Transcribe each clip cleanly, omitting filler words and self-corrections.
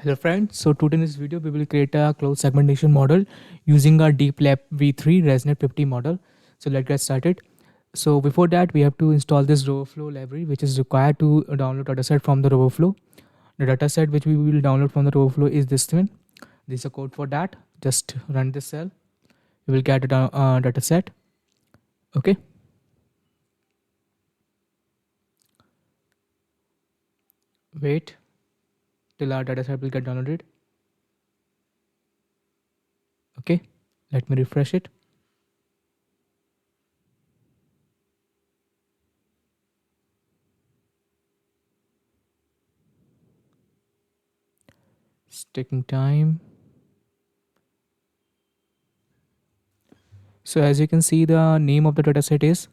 Hello friends, so today in this video we will create a cloud segmentation model using our DeepLabV3 ResNet 50 model. So let's get started. So before that we have to install this Roboflow library which is required to download dataset from the Roboflow. The dataset which we will download from the Roboflow is this one. This is a code for that. Just run this cell. You will get a dataset. Okay. Wait till our dataset will get downloaded. Okay. Let me refresh it. It's taking time. So as you can see, the name of the dataset is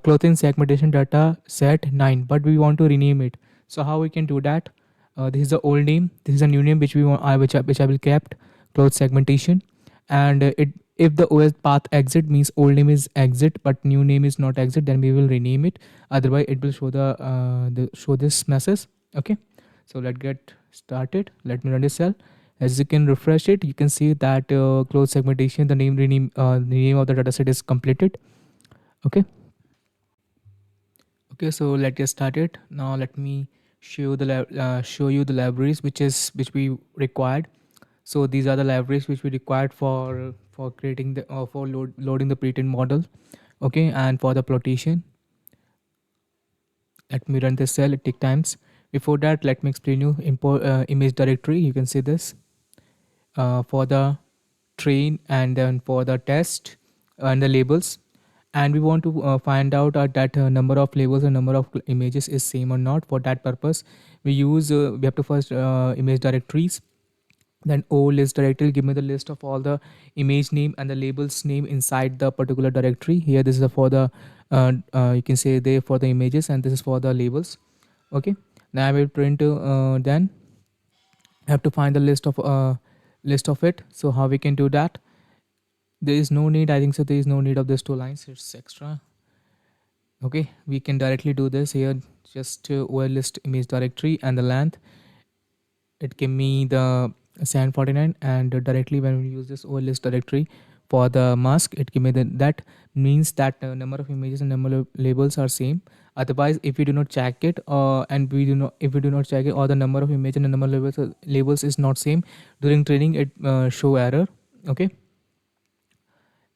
clothing segmentation data set 9, but we want to rename it. So how we can do that? This is the old name. This is a new name which we want, which I will kept cloth segmentation, and it if the OS path exit means old name is exit but new name is not exit, then we will rename it. Otherwise, it will show the show this message. Okay, so let's get started. Let me run this cell. As you can refresh it, you can see that cloth segmentation, the name of the dataset is completed. Okay. Okay, so let's get started. Now let me show you the libraries which we required. So these are the libraries which we required for creating the loading the pre-trained model. Okay, and for the plotation. Let me run this cell. It takes times. Before that, let me explain you import image directory. You can see this for the train and then for the test and the labels, and we want to find out that number of labels and number of images is same or not. For that purpose we have to first image directories, then o list directory give me the list of all the image name and the labels name inside the particular directory. Here this is for the you can say they for the images and this is for the labels. Okay, now I will print then I have to find the list of it. So how we can do that? There is no need, I think so there is no need of these two lines, it's extra. Okay, we can directly do this here. Just OL list image directory and the length, it give me the 749, and directly when we use this OL list directory for the mask, it give me that means that number of images and number of labels are same. Otherwise, if we do not check it and we do not if we do not check it, or the number of image and the number of labels is not same during training, it show error. Okay,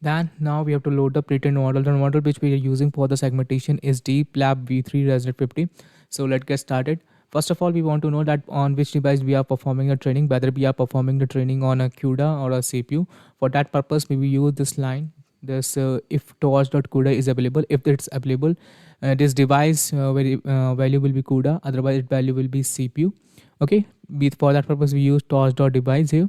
then now we have to load the pre-trained model. The model which we are using for the segmentation is DeepLabV3 ResNet 50. So let's get started. First of all, we want to know that on which device we are performing a training, whether we are performing the training on a CUDA or a CPU. For that purpose, we will use this line, this if torch.CUDA is available. If it's available, this device value will be CUDA, otherwise its value will be CPU. Okay, for that purpose we use torch.device here.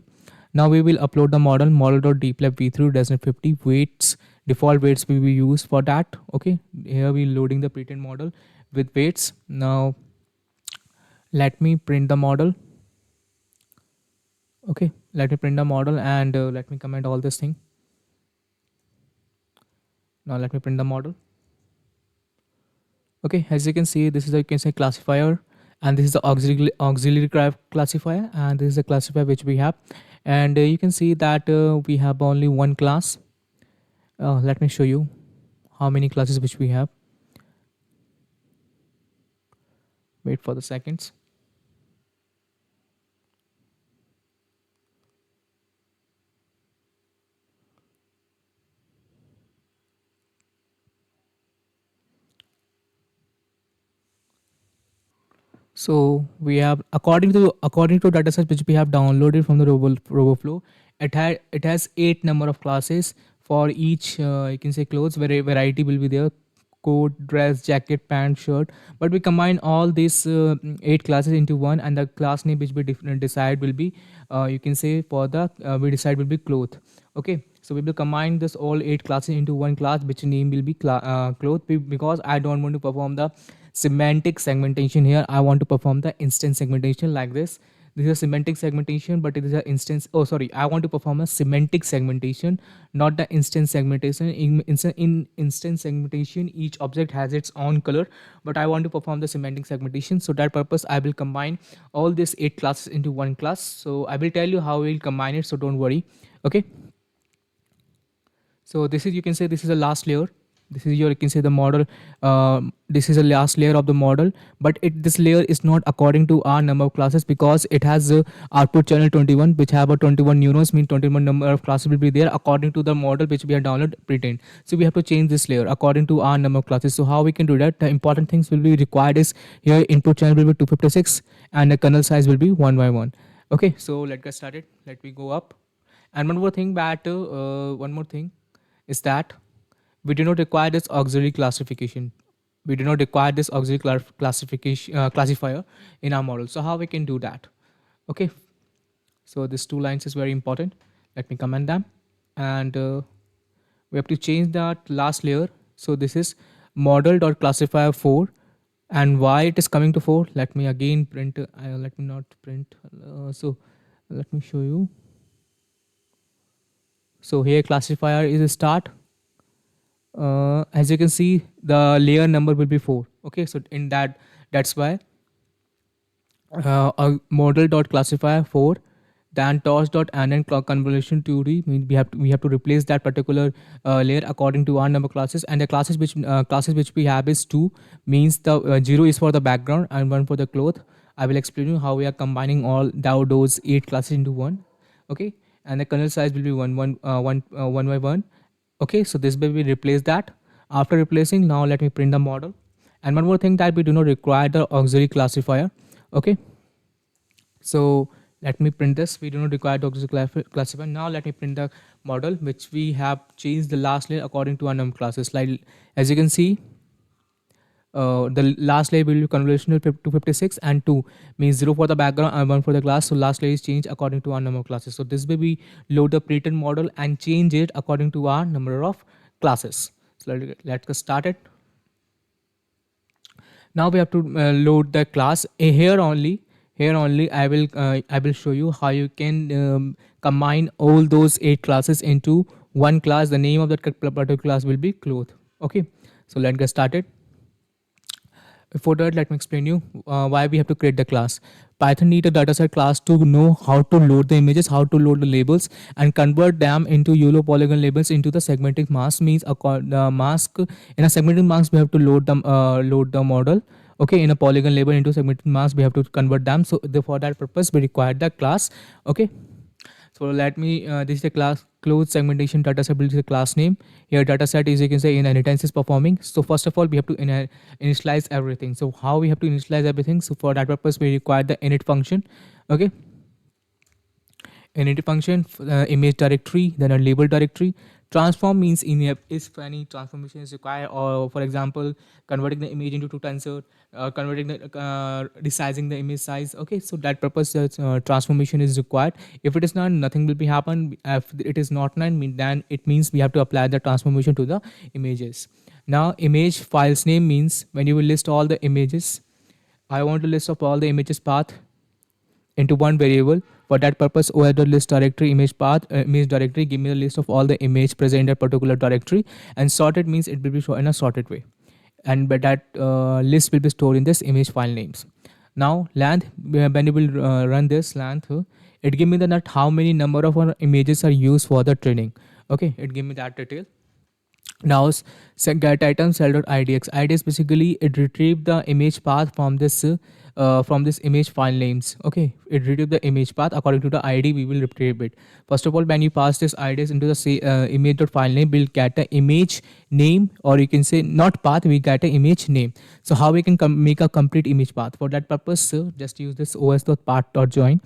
Now we will upload the model.DeepLabV3 ResNet 50 weights. Default weights we will use for that. Okay, here we loading the pre-trained model with weights. Now let me print the model. Okay, let me print the model and let me comment all this thing. Now let me print the model. Okay, as you can see, this is a, you can say, classifier, and this is the auxiliary classifier, and this is the classifier which we have. And you can see that we have only one class. Let me show you how many classes which we have. Wait for the seconds. So we have according to datasets which we have downloaded from the Roboflow, it has 8 number of classes for each you can say clothes. Variety will be there: coat, dress, jacket, pant, shirt. But we combine all these 8 classes into one, and the class name which we decide will be you can say for the we decide will be cloth. Okay, so we will combine this all 8 classes into one class which name will be cloth, because I don't want to perform the semantic segmentation here. I want to perform the instance segmentation like this. This is a semantic segmentation, but it is an instance. Oh, sorry. I want to perform a semantic segmentation, not the instance segmentation. In instance segmentation, each object has its own color, but I want to perform the semantic segmentation. So that purpose, I will combine all these 8 classes into one class. So I will tell you how we'll combine it. So don't worry. Okay. So this is, you can say, this is the last layer. This is your, you can say, the model. This is the last layer of the model, but this layer is not according to our number of classes, because it has output channel 21, which have a 21 neurons, mean 21 number of classes will be there according to the model which we have downloaded pretend. So we have to change this layer according to our number of classes. So how we can do that? The important things will be required is here input channel will be 256 and the kernel size will be 1 by 1. Okay, so let's get started. Let me go up. And one more thing is that we do not require this auxiliary classification. We do not require this auxiliary classification classifier in our model. So how we can do that? Okay. So this 2 lines is very important. Let me comment them, and we have to change that last layer. So this is model.classifier 4, and why it is coming to 4? Let me again print. Let me not print. So let me show you. So here classifier is a start. As you can see, the layer number will be 4. Okay, so in that's why a model.classifier 4, then torch.anon convolution theory means we have to replace that particular layer according to our number of classes, and the classes which we have is 2, means the 0 is for the background and 1 for the cloth. I will explain you how we are combining all those 8 classes into one. Okay, and the kernel size will be 1 by 1. Okay, so this way we replace that. After replacing, now let me print the model. And one more thing, that we do not require the auxiliary classifier. Okay, so let me print this. We do not require the auxiliary classifier. Now let me print the model which we have changed the last layer according to our number classes. Like as you can see, the last layer will be convolutional 256 and 2 means 0 for the background and 1 for the class. So last layer is changed according to our number of classes. So this way we load the pre-trained model and change it according to our number of classes. So let's get started. Now we have to load the class. Here only I will show you how you can combine all those 8 classes into one class. The name of that particular class will be cloth. Okay, so let's get started. Before that, let me explain you why we have to create the class. Python need a dataset class to know how to load the images, how to load the labels, and convert them into YOLO polygon labels into the segmented mask. Means the mask in a segmented mask we have to load the model. Okay, in a polygon label into segmented mask we have to convert them. So for that purpose we require the class. Okay. So let me, this is the class closed segmentation dataset is the class name. Here dataset is, you can say, inheritance is performing. So first of all, we have to initialize everything. So how we have to initialize everything? So for that purpose, we require the init function. Okay. Init function, image directory, then a label directory. Transform means if any transformation is required, or for example, converting the image into tensor, converting the resizing the image size. Okay, so that purpose transformation is required. If it is not, nothing will be happen. If it is not none, then it means we have to apply the transformation to the images. Now image files name means when you will list all the images, I want to list of all the images path into one variable. For that purpose, OS list directory image path image directory, give me the list of all the image present in that particular directory, and sorted means it will be shown in a sorted way, and but that list will be stored in this image file names. Now length, when you will run this length, it give me the net how many number of images are used for the training. Okay, it give me that detail. Now get item cell.idx. IDX basically it retrieve the image path from this image file names. Okay, it retrieve the image path according to the ID. We will retrieve it. First of all, when you pass this IDX into the image.file name, we'll get the image name, or you can say not path, we get an image name. So how we can make a complete image path? For that purpose, just use this os.path.join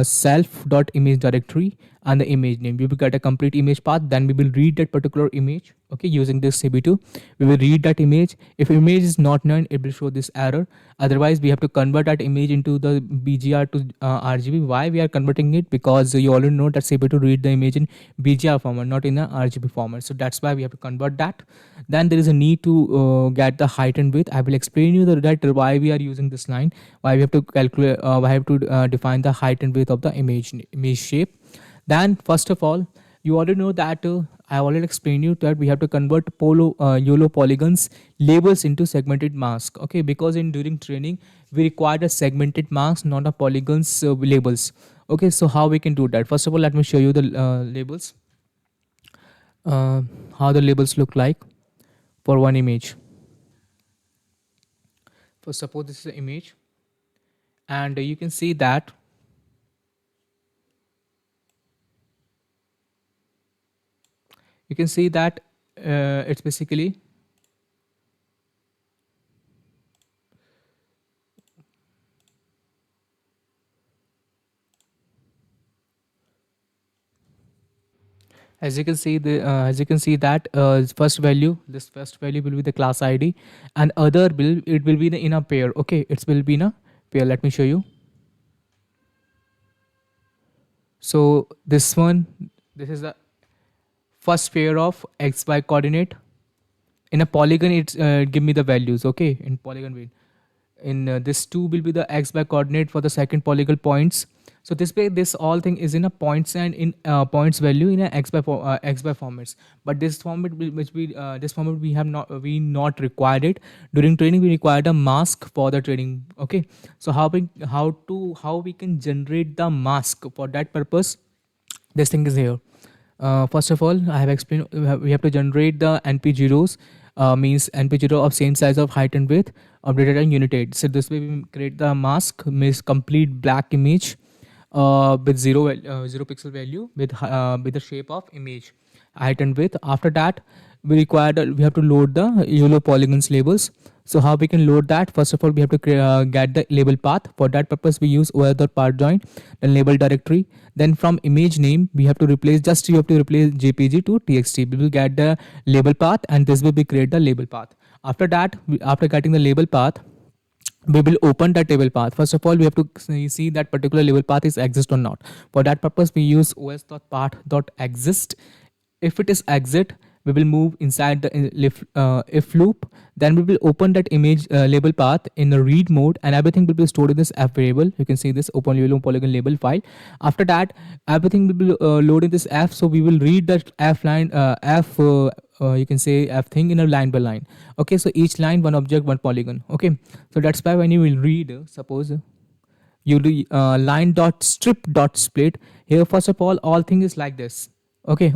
self.image directory, and the image name. We will get a complete image path. Then we will read that particular image. Okay, using this CB2, we will read that image. If image is not known, it will show this error. Otherwise, we have to convert that image into the BGR to RGB. Why we are converting it? Because you already know that CB2 read the image in BGR format, not in the RGB format. So that's why we have to convert that. Then there is a need to get the height and width. I will explain you that why we are using this line, why we have to calculate, why I have to define the height and width of the image shape. Then first of all, you already know that I already explained you that we have to convert YOLO polygons labels into segmented mask. Okay, because in during training we require a segmented mask, not a polygons labels. Okay, so how we can do that? First of all, let me show you the labels. Uh, how the labels look like for one image. For suppose this is an image, and you can see that it's basically, as you can see the as you can see that first value, this first value will be the class ID, and other will, it will be in a pair. Okay, it will be in a pair. Let me show you. So this one, this is the first pair of xy coordinate. In a polygon, it's give me the values. Okay, in polygon way. In this 2 will be the xy coordinate for the second polygon points. So this way, this all thing is in a points and in points value in a xy formats. But this format which we this format we have not, we not required it during training. We required a mask for the training. Okay, so how we can generate the mask for that purpose? This thing is here. First of all, I have explained we have to generate the NP zeros, means NP zero of same size of height and width of data and unit 8. So this way we create the mask, means complete black image with zero pixel value with the shape of image, height and width. After that, we have to load the YOLO polygons labels. So how we can load that? First of all, we have to get the label path. For that purpose, we use OS.part join, then label directory. Then from image name, we have to replace, just you have to replace JPG to TXT. We will get the label path, and this will be create the label path. After that, after getting the label path, we will open that table path. First of all, we have to see that particular label path is exist or not. For that purpose, we use os.path.exist. If it is exit, we will move inside the if loop. Then we will open that image label path in the read mode, and everything will be stored in this f variable. You can see this open YOLO polygon label file. After that, everything will be loaded in this f. So we will read that f line, you can say f thing in a line by line. Okay, so each line one object one polygon. Okay, so that's why when you will read, suppose you do line dot strip dot split here. First of all thing is like this. Okay,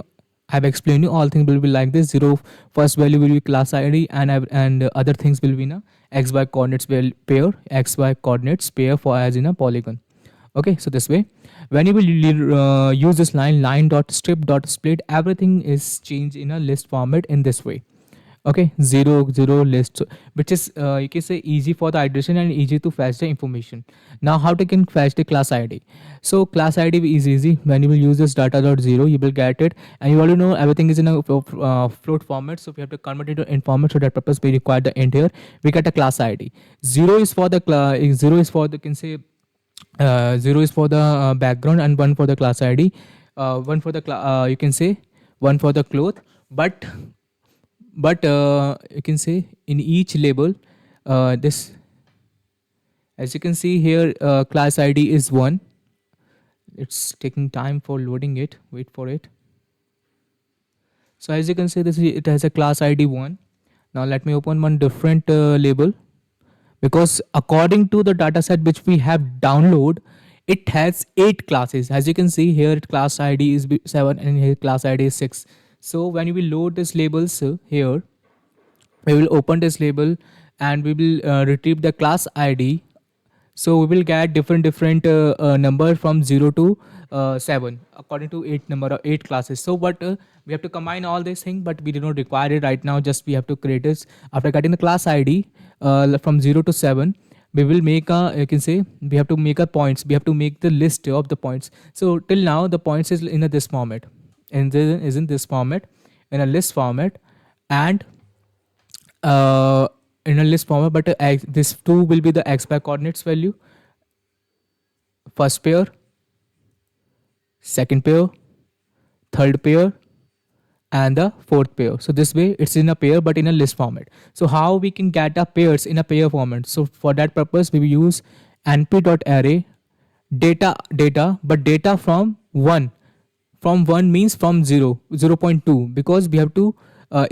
I've explained you, all things will be like this. Zero first value will be class ID, and other things will be in a xy coordinates pair, xy coordinates pair for as in a polygon. Okay, so this way, when you will use this line dot strip dot split, everything is changed in a list format in this way. Okay, 0 0 list, which is you can say easy for the iteration and easy to fetch the information. Now how to can fetch the class ID? So class ID is easy. When you will use this data dot 0, you will get it, and you already know everything is in a float format, so we have to convert it in format. So that purpose we require the int here. We get a class ID. 0 is for the 0 is for the, can say 0 is for the background, and 1 for the class ID. One for the you can say 1 for the cloth. But you can say in each label, this, as you can see here, class ID is 1. It's taking time for loading it. Wait for it. So as you can see, this it has a class ID 1. Now let me open one different label, because according to the dataset which we have download, it has 8 classes. As you can see here, class ID is 7 and here class ID is 6. So when we load this labels here, we will open this label and we will retrieve the class ID. So we will get different number from 0 to 7 according to 8 classes. So but we have to combine all these things, but we do not require it right now. Just we have to create this. After getting the class ID from 0 to 7, we will make a, you can say, we have to make a points, we have to make the list of the points. So till now the points is in a this format, and then is in this format, in a list format, and uh, in a list format, but this 2 will be the xy coordinates value, first pair, second pair, third pair, and the fourth pair. So this way it's in a pair but in a list format. So how we can get a pairs in a pair format? So for that purpose we will use np.array data, but data from 1. From 1 means from 0, 0.2, because we have to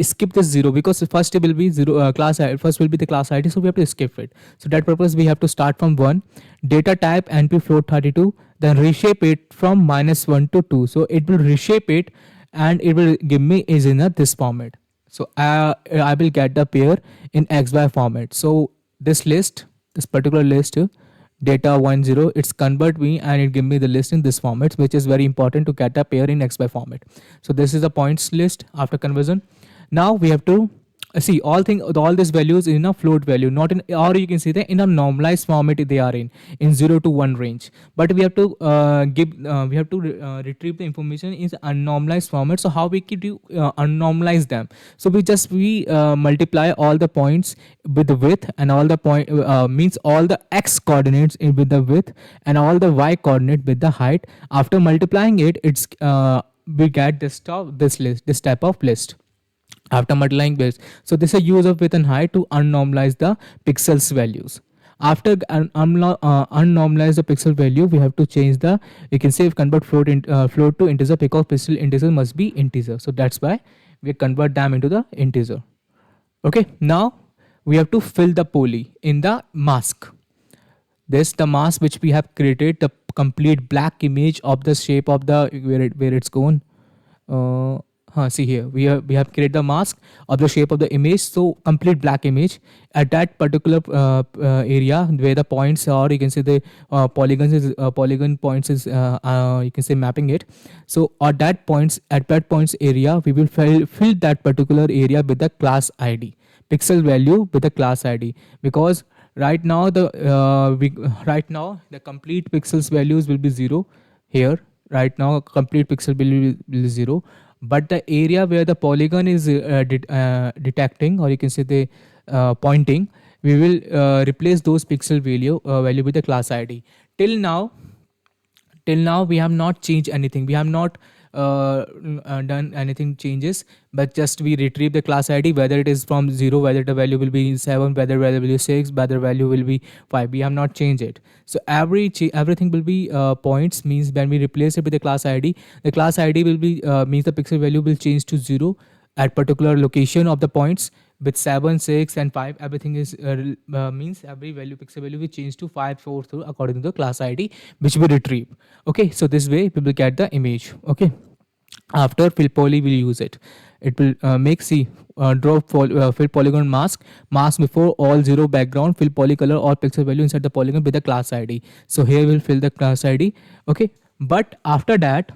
skip this 0, because first it will be 0 class ID, first will be the class ID, so we have to skip it. So that purpose we have to start from 1, data type np float 32, then reshape it from -1 to 2. So it will reshape it and it will give me is in a this format. So I will get the pair in xy format. So this list, this particular list, data 10, it's convert me and it give me the list in this format, which is very important to get a pair in xy format. So this is the points list after conversion. Now we have to see all these values in a float value, not in, or you can see that in a normalized format they are in 0 to 1 range, but we have to retrieve the information in unnormalized format. So how we can do unnormalize them? So we multiply all the points with the width, and all the point means all the x coordinates with the width, and all the y coordinate with the height. After multiplying it, it's we get this type of list after multiplying this. So this is a use of width and height to unnormalize the pixels values. After unnormalize the pixel value, we have to change the, you can say, convert float to integer, because pixel integer must be integer. So that's why we convert them into the integer. Okay, now we have to fill the poly in the mask. This the mask which we have created, the complete black image of the shape of the where it's gone. See here, we have created the mask of the shape of the image, so complete black image at that particular area where the points are, you can say the polygon points is you can say mapping it. So at that points area, we will fill that particular area with the class ID, pixel value with the class ID, because right now the complete pixels values will be 0 here. Right now complete pixel value will be 0, but the area where the polygon is detecting, or you can say the pointing, we will replace those pixel value with the class ID. Till now we have not changed anything, we have not done anything changes, but just we retrieve the class ID, whether it is from 0, whether the value will be 7, whether value will be 6, whether value will be 5. We have not changed it. So everything will be points, means when we replace it with the class ID, the class ID will be means the pixel value will change to 0 at particular location of the points. With 7, 6 and 5, everything is means every value, pixel value will change to 5, 4 through according to the class ID which we retrieve. Okay, so this way we will get the image. Okay, after fill poly we'll use it. It will make fill polygon mask before all 0 background, fill poly color or pixel value inside the polygon with the class ID. So here we'll fill the class ID. Okay, but after that,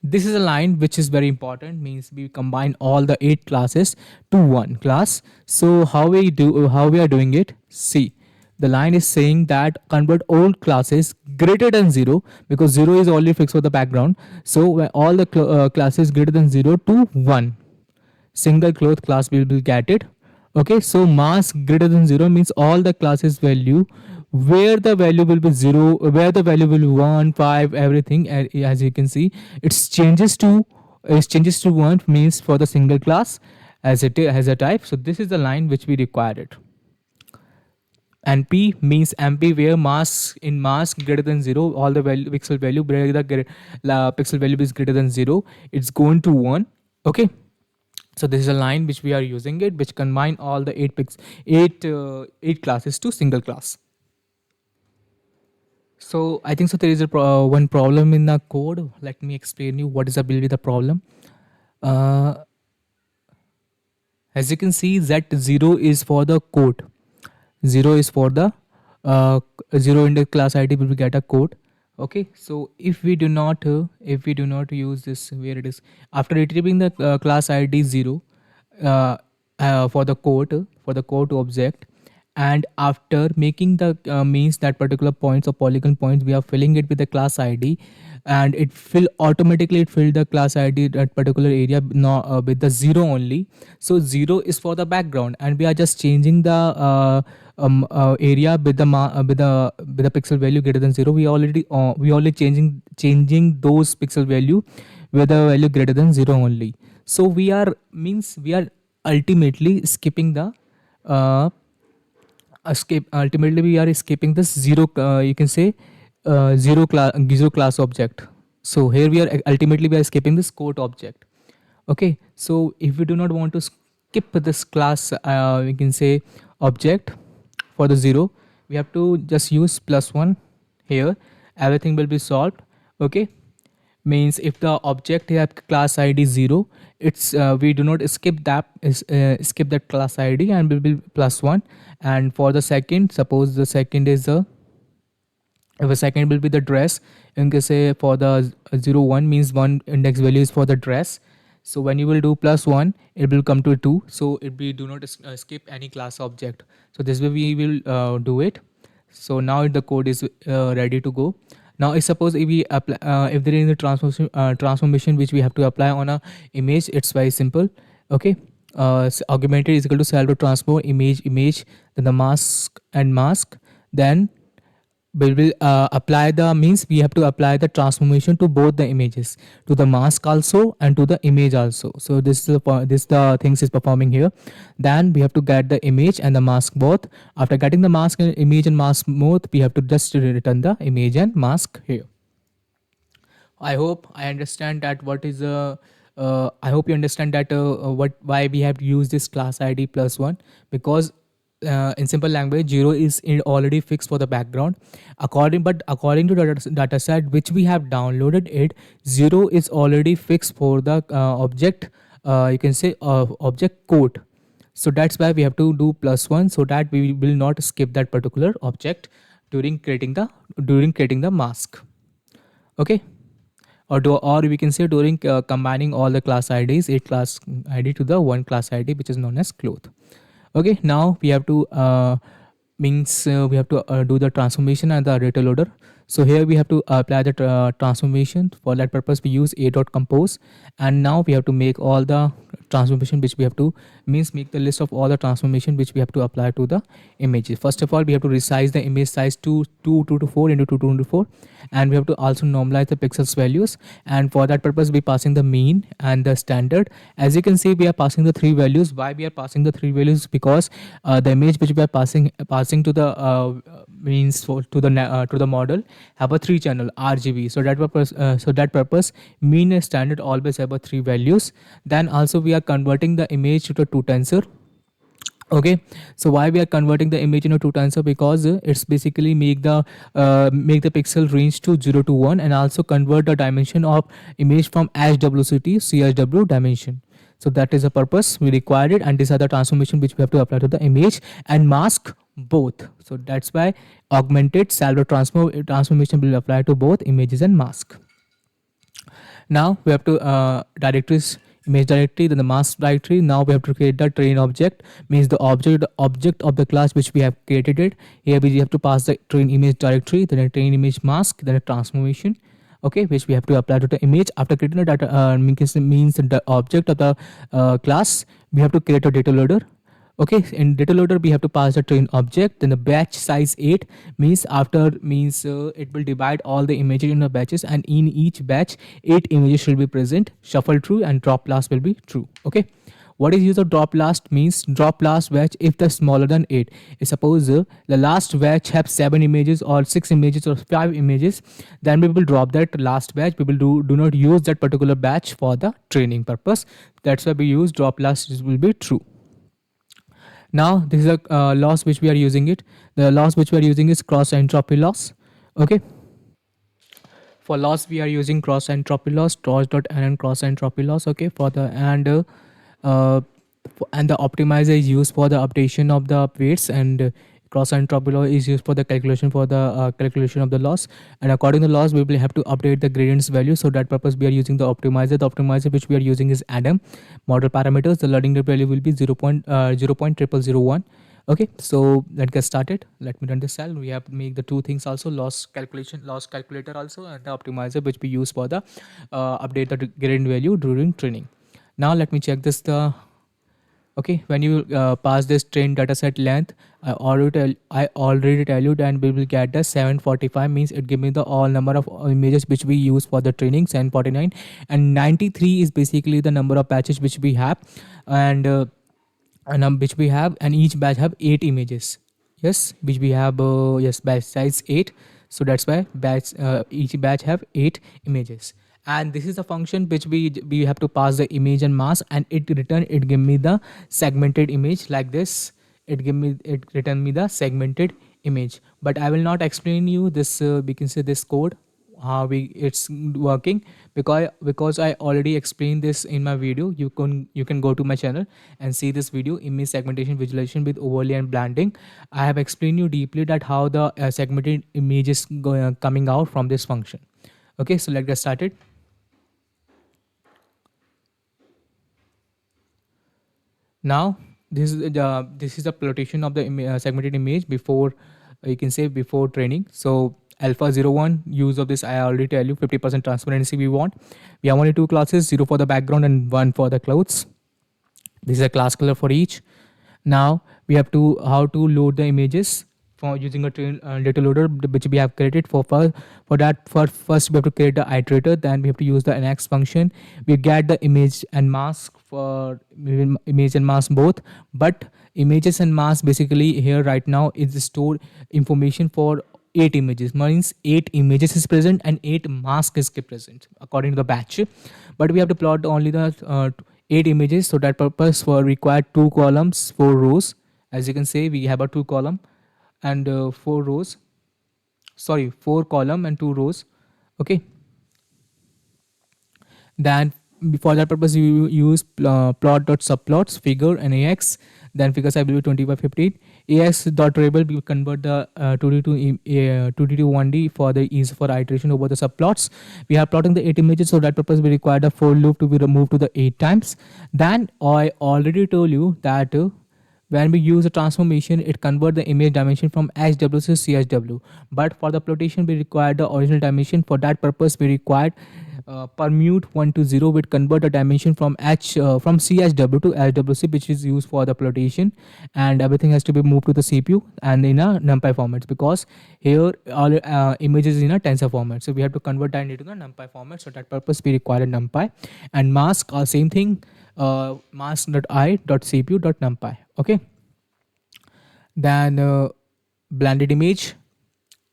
this is a line which is very important, means we combine all the 8 classes to one class. So how we are doing it? See, the line is saying that convert all classes greater than 0, because 0 is already fixed for the background. So when all the classes greater than 0 to 1, single cloth class we will get it. Okay, so mask greater than 0 means all the classes value where the value will be 0, where the value will be 1, 5, everything. As you can see, it changes to 1, means for the single class as it has a type. So this is the line which we required it. And P means MP where mask greater than 0, all the value pixel value where the pixel value is greater than 0, it's going to 1. Okay, so this is a line which we are using it, which combine all the 8 classes to single class. So I think so there is a one problem in the code. Let me explain you what is the problem. As you can see, Z0 is for the code. 0 is for the 0 in the class ID will get a code. Okay, so if we do not use this, where it is, after retrieving the class ID 0 for the code object, and after making the means that particular points or polygon points, we are filling it with the class id, and it fill automatically, it filled the class id that particular area with the 0 only. So 0 is for the background, and we are just changing the area with the with the pixel value greater than 0. We already changing those pixel value with the value greater than 0 only. So we are ultimately skipping the uh, escape ultimately we are escaping this zero, you can say, zero class object. So here we are ultimately we are escaping this code object. Okay, so if we do not want to skip this class, we can say, object for the 0, we have to just use +1 here. Everything will be solved. Okay, means if the object have class id 0, it's we do not skip that class id, and will be +1. And for the second, suppose the second is the, if a second will be the dress, you can say for the 0 1 means one index value is for the dress. So when you will do +1, it will come to 2. So it we do not skip any class object. So this way we will do it. So now the code is ready to go. Now suppose if we apply, if there is a transformation which we have to apply on a image, it's very simple. Okay, augmented is equal to salvo transform image, then the mask and mask, then we will apply the means we have to apply the transformation to both the images, to the mask also and to the image also. So this the things is performing here. Then we have to get the image and the mask both. After getting the mask and image and mask both, we have to just return the image and mask here. I hope I understand that what is I hope you understand that what why we have used this class ID +1, because in simple language 0 is already fixed for the background. According to the data set which we have downloaded it, 0 is already fixed for the object, you can say, object code. So that's why we have to do +1, so that we will not skip that particular object during creating the mask. Okay, or we can say during combining all the class IDs, 8 class ID to the one class ID which is known as cloth. Okay, now we have to we have to do the transformation and the data loader. So here we have to apply the transformation. For that purpose we use a.compose, and now we have to make all the transformation which we have to means make the list of all the transformation which we have to apply to the images. First of all, we have to resize the image size to 224 into 224, and we have to also normalize the pixels values. And for that purpose we passing the mean and the standard. As you can see, we are passing the three values. Why we are passing the three values? Because the image which we are passing to the means to the model have a 3 channel RGB. So that purpose mean and standard always have a 3 values. Then also we are converting the image to the 2 tensor. Okay, so why we are converting the image into 2 tensor? Because it's basically make the pixel range to 0 to 1, and also convert the dimension of image from HWC to CHW dimension. So that is the purpose we required it, and these are the transformation which we have to apply to the image and mask both. So that's why augmented salvo transformation will apply to both images and mask. Now we have to directories, image directory, then the mask directory. Now we have to create the train object, means the object of the class which we have created it. Here we have to pass the train image directory, then a train image mask, then a transformation. Okay, which we have to apply to the image. After creating the data means the object of the class, we have to create a data loader. Okay, in data loader we have to pass the train object, then the batch size 8 means it will divide all the images into batches, and in each batch 8 images should be present. Shuffle true and drop last will be true. Okay, what is use of drop last? Means drop last batch if the smaller than 8. Suppose the last batch have 7 images or 6 images or 5 images, then we will drop that last batch. We will do not use that particular batch for the training purpose. That's why we use drop last will be true. Now this is a loss which we are using it. The loss which we are using is cross entropy loss. Okay, for loss we are using cross entropy loss, torch.nn cross entropy loss. Okay, for the uh, and the optimizer is used for the updation of the weights, and cross entropy loss is used for the calculation of the loss. And according to the loss we will have to update the gradients value. So that purpose we are using the optimizer which we are using is Adam model parameters. The learning rate value will be 0.0001. Okay, so let's get started. Let me run this cell. We have to make the two things also, loss calculator also, and the optimizer which we use for the update the gradient value during training. Now let me check this. The okay, when you pass this train dataset length, I already tell you that we will get the 745 means it give me the all number of images which we use for the training 749, and 93 is basically the number of batches which we have, and which we have, and each batch have 8 images. Yes, which we have, yes, batch size 8. So that's why batch each batch have 8 images, and this is the function which we have to pass the image and mask, and it give me the segmented image like this. It return me the segmented image, but I will not explain you this, we can say this code how we it's working, because I already explained this in my video. You can go to my channel and see this video, image segmentation visualization with overlay and blending. I have explained you deeply that how the segmented image is coming out from this function. Okay, so let's get started. Now this is the plottation of the segmented image before, you can say before training. So alpha 01 use of this, I already tell you, 50% transparency we want. We have only two classes, 0 for the background and 1 for the clothes. This is a class color for each. Now we have to how to load the images for using a train data loader which we have created. For that, first we have to create the iterator, then we have to use the next function. We get the image and mask for image and mask both, but images and mask basically here right now is stored information for 8 images, means 8 images is present and 8 mask is present according to the batch. But we have to plot only the 8 images. So that purpose for required 2 columns, 4 rows. As you can see, we have a 2 column and 4 rows. Sorry, 4 column and 2 rows. Okay, then for that purpose you use plot.subplots figure and ax. Then figure size will be 20 by 15. Ax dot variable we convert the 2d to 2d to 1d for the ease for iteration over the subplots. We are plotting the 8 images, so that purpose we require the for loop to be removed to the 8 times. Then I already told you that when we use a transformation, it convert the image dimension from hw to chw. But for the plotation we require the original dimension. For that purpose we required permute 1 to 0, which convert the dimension from from chw to hwc, which is used for the plotation, and everything has to be moved to the cpu and in a numpy format, because here all images in a tensor format, so we have to convert that into the numpy format. So that purpose we require a numpy. And mask are same thing, mask.i.cpu.numpy. Okay, then blended image,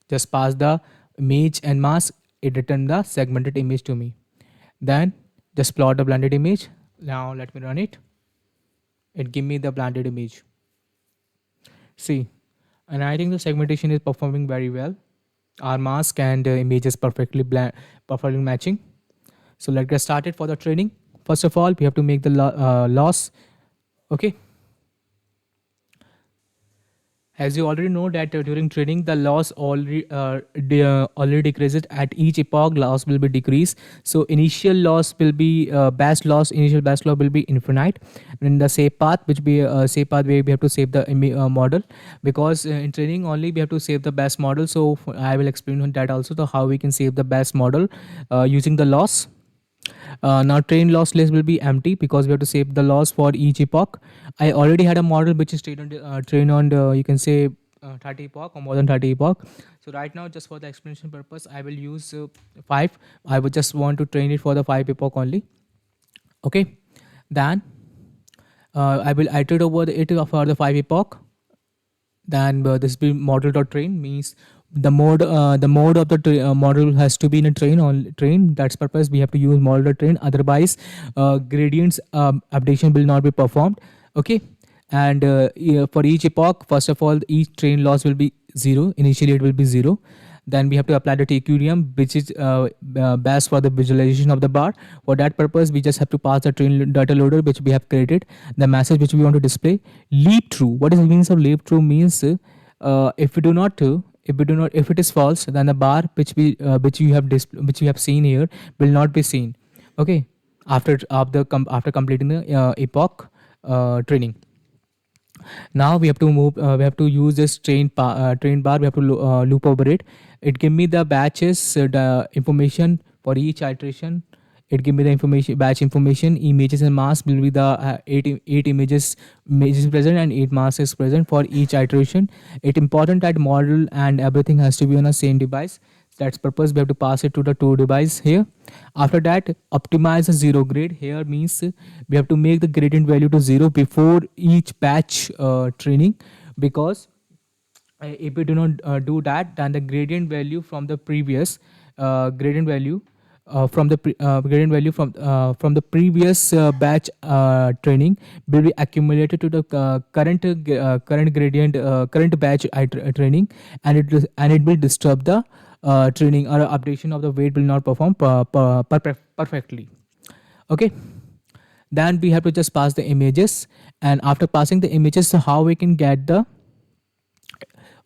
just pass the image and mask, it return the segmented image to me. Then just plot the blended image. Now let me run it. It give me the blended image. See, and I think the segmentation is performing very well. Our mask and image is perfectly matching. So let's get started for the training. First of all, we have to make the loss. Okay, as you already know that during training the loss already decreases at each epoch. Loss will be decreased. So initial loss will be initial batch loss will be infinite. And in the save path, which be save path where we have to save the model, because in training only we have to save the best model. So I will explain on that also, the how we can save the best model using the loss. Now train loss list will be empty because we have to save the loss for each epoch. I already had a model which is trained on the, you can say 30 epoch or more than 30 epoch. So right now, just for the explanation purpose, I will use 5. I would just want to train it for the 5 epoch only. Okay, then I will iterate over it for the 5 epoch. Then this will be model.train, means the mode of the model has to be in a train. That's purpose we have to use model.train. Otherwise gradients updation will not be performed. Okay, and yeah, for each epoch, first of all each train loss will be 0. Initially it will be 0. Then we have to apply the tqdm, which is best for the visualization of the bar. For that purpose we just have to pass the train data loader which we have created, the message which we want to display. Leap true, what is the means of leap true? Means if it is false, then the bar which you have seen here will not be seen. Okay, after completing the epoch training. Now we have to move. We have to use this train bar. We have to loop over it. It give me the batches, the information for each iteration. It give me the information, batch information, images and mask will be the eight images present and 8 masks is present for each iteration. It important that model and everything has to be on a same device. That's purpose we have to pass it to the two device here. After that, optimize the zero grade here means we have to make the gradient value to zero before each batch training, because if we do not do that, then the gradient value from the previous gradient value gradient value from the previous batch training will be accumulated to the current gradient current batch training, and it will disturb the training or updation of the weight will not perform perfectly. Okay, then we have to just pass the images, and after passing the images, how we can get the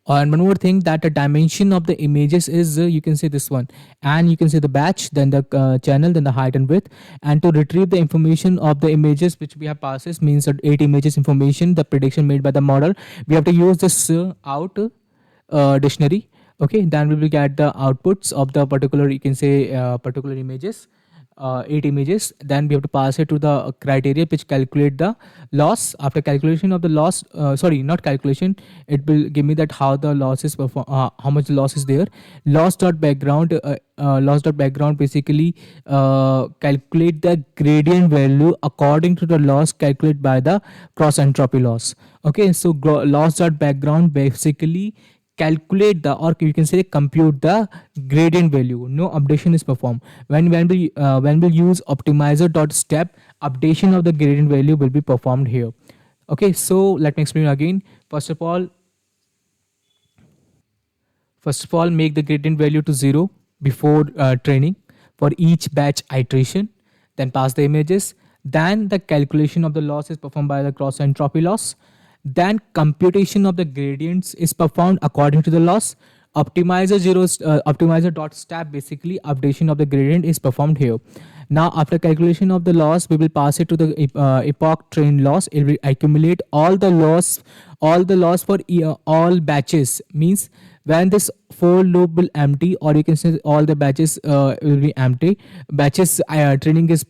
and one more thing, that the dimension of the images is you can see this one, and you can see the batch, then the channel, then the height and width. And to retrieve the information of the images which we have passes means that 8 images information, the prediction made by the model, we have to use this out dictionary. Okay, then we will get the outputs of the particular, you can say particular images, 8 images. Then we have to pass it to the criteria which calculate the loss. After calculation of the loss, sorry, not calculation, it will give me that how the loss is perform, how much loss is there. Loss dot background basically calculate the gradient value according to the loss calculated by the cross entropy loss. Okay, so loss dot background basically calculate the, or you can say compute the gradient value. No updation is performed. When we use optimizer dot step, updation of the gradient value will be performed here. Okay, so let me explain again. First of all, make the gradient value to 0 before training for each batch iteration. Then pass the images. Then the calculation of the loss is performed by the cross entropy loss. Then computation of the gradients is performed according to the loss. Optimizer dot step, basically updation of the gradient is performed here. Now after calculation of the loss, we will pass it to the epoch train loss. It will accumulate all the loss for all batches. Means when this for loop will empty, or you can say all the batches will be empty, batches training is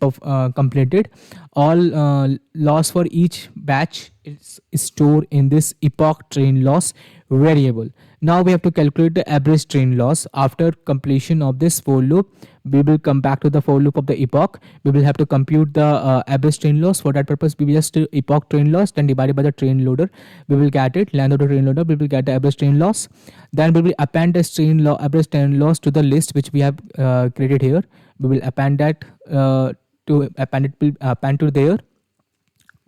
completed, all loss for each batch is stored in this epoch train loss variable. Now we have to calculate the average train loss. After completion of this for loop, we will come back to the for loop of the epoch. We will have to compute the average train loss. For that purpose, we will just epoch train loss, then divided by the train loader, we will get it. Length of the train loader, we will get the average train loss. Then we will append the average train loss to the list which we have created here. We will append that append to there.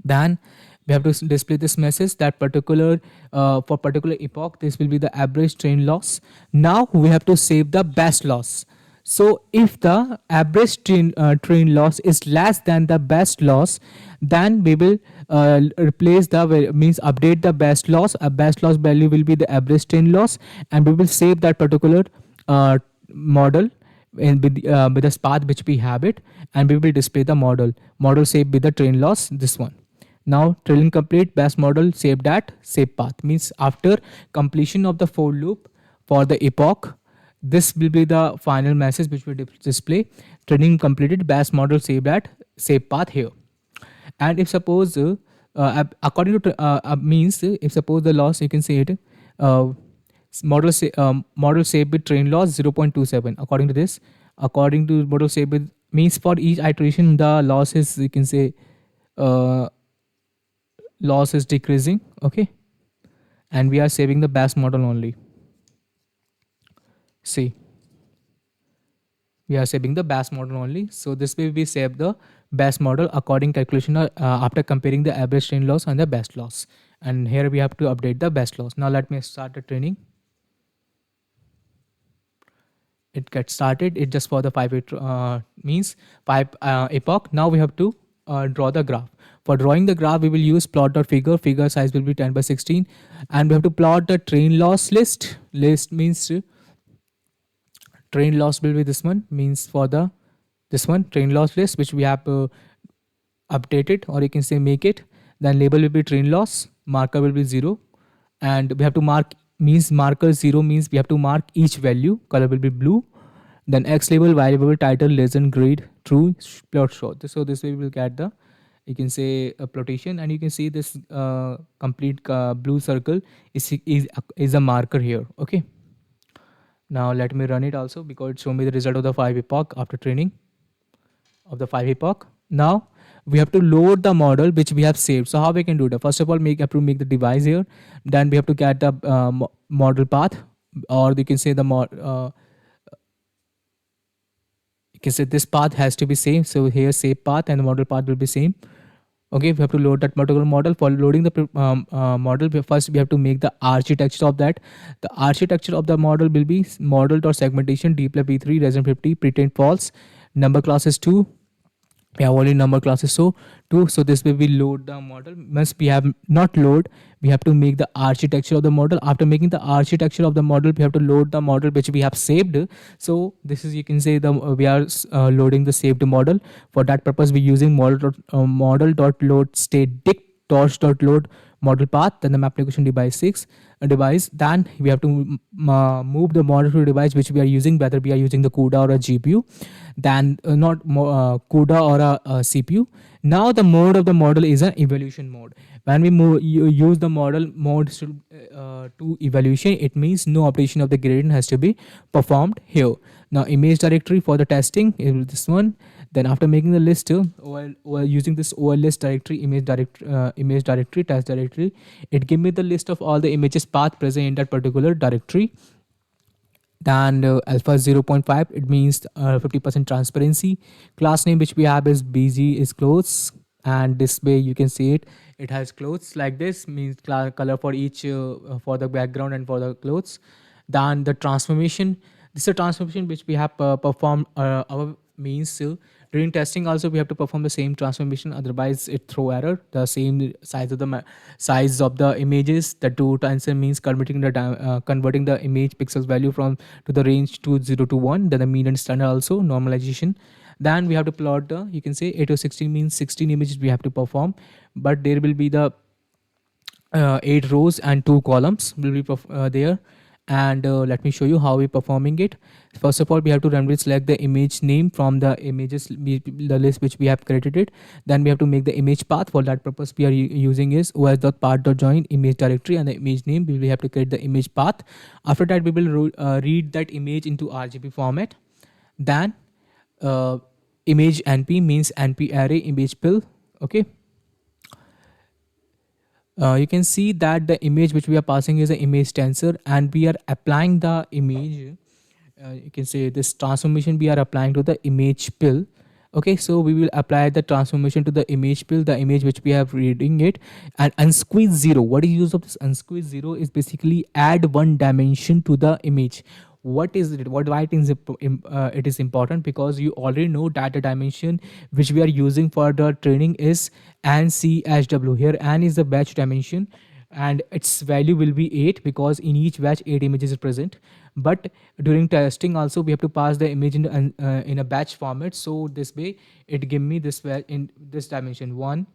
Then we have to display this message that for particular epoch, this will be the average train loss. Now we have to save the best loss. So if the average train loss is less than the best loss, then we will replace the means update the best loss. A best loss value will be the average train loss, and we will save that particular model with the path which we have it, and we will display the model saved with the train loss, this one. Now training complete, best model saved at save path, means after completion of the for loop for the epoch, this will be the final message which will display training completed, best model saved at save path here. And if suppose according to means if suppose the loss, you can say it model saved with train loss 0.27. According to this, according to model saved with, means for each iteration the loss is, you can say loss is decreasing. Okay, and we are saving the best model only. See, we are saving the best model only. So this way we save the best model according calculation after comparing the average train loss and the best loss. And here we have to update the best loss. Now let me start the training. It gets started. It just for the 5 epoch. Now we have to draw the graph. For drawing the graph, we will use plot.figure. Figure size will be 10/16, and we have to plot the train loss list. List means train loss will be this one. Means for the this one train loss list which we have updated, or you can say make it. Then label will be train loss. marker will be 0, and we have to mark, means marker 0 means we have to mark each value, color will be blue. Then X label, Y label, title, legend, grade, true, plot short. So this way we will get the, you can say, a plotation, and you can see this complete blue circle is a marker here. Okay. Now let me run it also, because it showed me the result of the 5 epoch after training of the 5 epoch. Now we have to load the model which we have saved. So how we can do that? First of all, have to make the device here. Then we have to get the model path, or you can say the you can say this path has to be same. So here save path and the model path will be same. Okay, we have to load that particular model. For loading the model, first we have to make the architecture of that. The architecture of the model will be model.segmentation DeepLabV3 version 50 pretend false, number class is 2. We have only number classes, so 2. So this way we load the model. Must we have not load, we have to make the architecture of the model. After making the architecture of the model, we have to load the model which we have saved. So this is, you can say, the we are loading the saved model. For that purpose we using model.load static torch.load model path, then the application device 6 device. Then we have to move the model to device which we are using, whether we are using the CUDA or a GPU, than not CUDA or a CPU. Now the mode of the model is an evaluation mode. When we use the model mode to evaluation, it means no operation of the gradient has to be performed here. Now image directory for the testing is this one. Then after making the list, while using this OL list directory, image directory, test directory, it give me the list of all the images path present in that particular directory. Then alpha 0.5, it means 50% transparency. Class name which we have is bg is clothes, and this way you can see it has clothes like this, means color for each for the background and for the clothes. Then the transformation, this is a transformation which we have performed our means during testing. Also we have to perform the same transformation, otherwise it throw error. The same size of the size of the images, the two times means converting the image pixels value from to the range to 0 to 1. Then the mean and standard also normalization. Then we have to plot the, you can say 8 or 16 means 16 images we have to perform, but there will be the 8 rows and 2 columns will be there. And let me show you how we performing it. First of all, we have to randomly select the image name from the images, the list which we have created it. Then we have to make the image path. For that purpose we are using is os.path.join image directory, and the image name we will have to create the image path. After that we will read that image into RGB format. Then image np means np array image pill. Okay. You can see that the image which we are passing is an image tensor, and we are applying the image, you can say this transformation we are applying to the image pill. Okay, so we will apply the transformation to the image pill, the image which we have reading it, and unsqueeze 0. What is use of this unsqueeze 0 is basically add one dimension to the image. What is it, why it is important? Because you already know that the dimension which we are using for the training is NCHW. Here n is the batch dimension, and its value will be 8, because in each batch 8 images is present. But during testing also we have to pass the image in a batch format. So this way it give me this in this dimension 1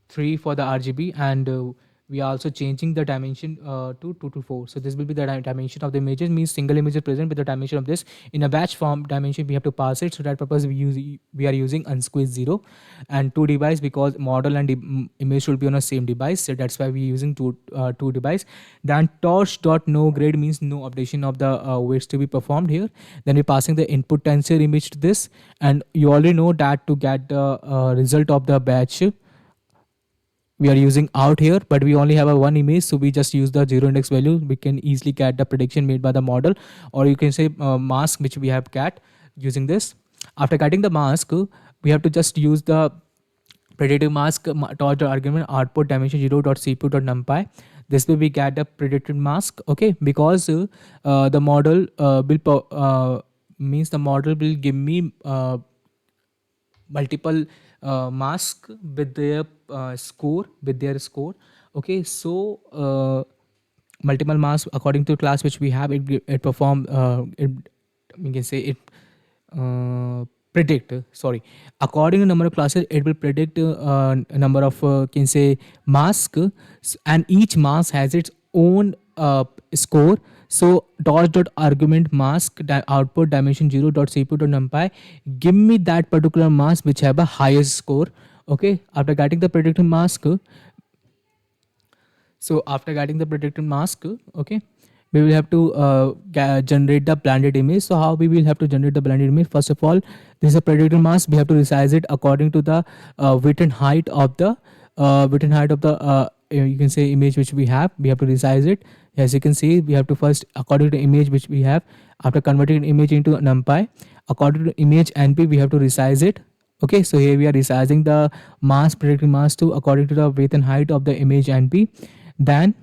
3 for the RGB, and we are also changing the dimension to 2 to 4. So this will be the dimension of the images, means single image is present with the dimension of this. In a batch form dimension we have to pass it. So that purpose we are using unsqueeze 0 and 2 device, because model and image should be on the same device. So that's why we are using two device. Then torch.no grade means no updation of the weights to be performed here. Then we're passing the input tensor image to this, and you already know that to get the result of the batch we are using out here, but we only have a one image, so we just use the zero index value. We can easily get the prediction made by the model, or you can say mask which we have get using this. After getting the mask, we have to just use the predictive mask torch argument output dimension 0.cpu.numpy. This way we get the predicted mask. Okay, because the model means the model will give me multiple mask with their score. Okay, so multiple mask according to class which we have, it perform it, we can say it predict, sorry, according to number of classes it will predict a number of can say mask, and each mask has its own score. So dot argument mask output dimension 0 dot cpu dot numpy, give me that particular mask which have a highest score. Okay, after getting the predicted mask, so after getting the predicted mask, okay, we will have to generate the blended image. So how we will have to generate the blended image? First of all, this is a predicted mask. We have to resize it according to the width and height of the you can say image which we have. We have to resize it. As you can see, we have to first according to the image which we have. After converting image into numpy, according to image np, we have to resize it. Okay, so here we are resizing the mask, predicted mask to according to the width and height of the image np. Then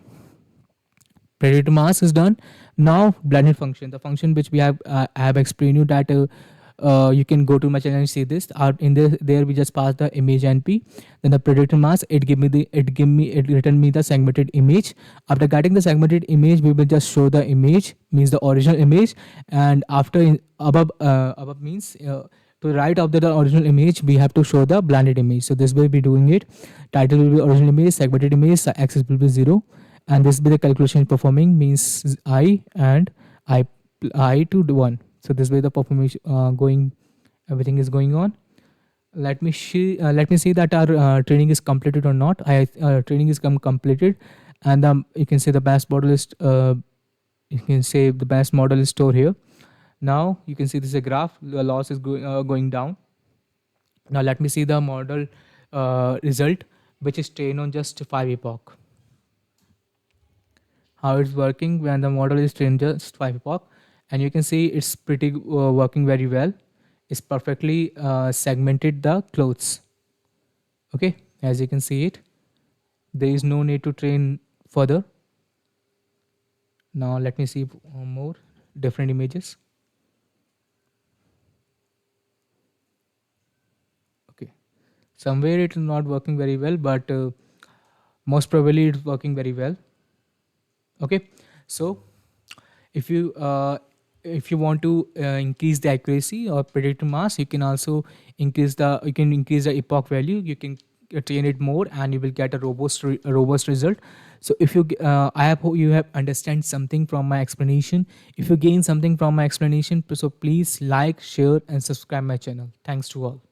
predicted mask is done. Now blended function, the function which we have I have explained you that you can go to my channel and see this. Out in this, there we just pass the image np, then the predicted mask, it return me the segmented image. After getting the segmented image, we will just show the image, means the original image, and after above means to the right of the original image we have to show the blended image. So this will be doing it. Title will be original image, segmented image, axis will be 0, and this will be the calculation performing, means I and I to 1. So this way the performance going, everything is going on. Let me see that our training is completed or not. Training is completed, and you can say the best model is you can say the best model is stored here. Now you can see this is a graph, the loss is going down. Now let me see the model result, which is trained on just 5 epoch. How it's working when the model is trained just 5 epoch, and you can see it's pretty working very well. It's perfectly segmented the clothes. Okay, as you can see it, there is no need to train further. Now let me see more different images. Okay, somewhere it is not working very well, but most probably it's working very well. Okay, so if you want to increase the accuracy or predictive mass, you can also increase the epoch value. You can train it more and you will get a robust result. So if you I hope you have understand something from my explanation. If you gain something from my explanation, so please like, share and subscribe my channel. Thanks to all.